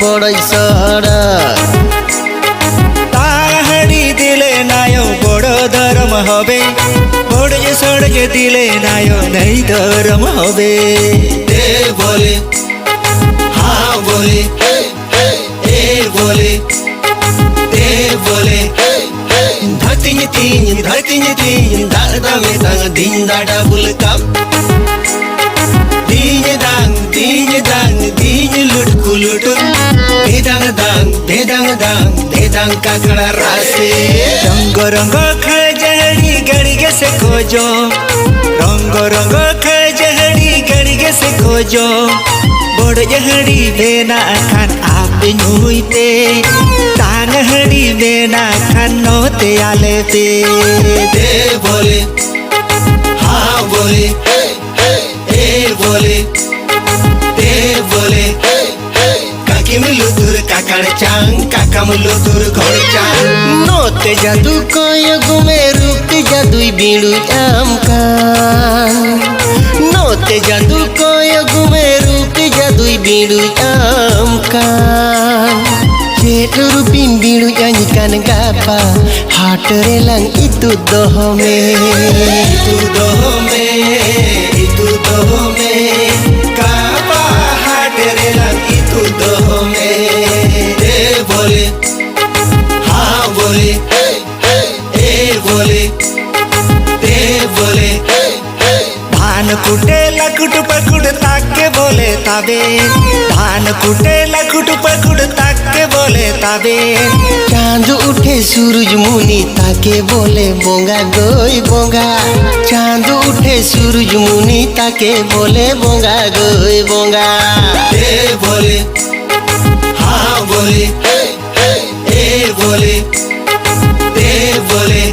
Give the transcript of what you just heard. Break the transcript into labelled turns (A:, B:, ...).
A: बड़ई सहरा
B: ताहाड़ी दिले नायो बड़ धर्म हबे बड़ जे सड़ जे दिले नायो नहीं धर्म हबे दे बोले हाँ बोले ए बोले दे बोले धरती तीन दादा में संग दिन दादा बुल कप दिन लुट कुलुट बेदांग काकड़ा रासे रंग रंग खाए जहड़ी गड़िगे से खोजो रंग खाए जहड़ी गड़िगे से खोजो बड़ जहड़ी बेना खान आप नुईते तांग हड़ी बेना खान नोते आले पे दे बोले हाँ बोले ए बोले दे बोले काकी मुलुतुर काकड़ चांग काका मुलुतुर घोड़ चांग
A: नोते जादू कोय गुमे रूपी जादुई बीड़ू आमकान नोते जादू कोय गुमे रूपी जादुई बीड़ू आमकान जेट रूपी बीड़ू जानिकान गापा हाट रे लंग इतु दोह में
B: कापा हाट रे लंग इतु दोह में दे बोले हाँ बोले ए बोले दे बोले धान कुटे लकुट पकुट ताके बोले ताबे धान कुटे लकुट पकुट ताके बोले ताबे
A: चांद उठे सूरज मुनि ताके बोले बोंगा गोई बोंगा चांद उठे सूरज मुनि ताके बोले बोंगा गोई बोंगा
B: दे बोले हाँ बोले ए बोले दे बोले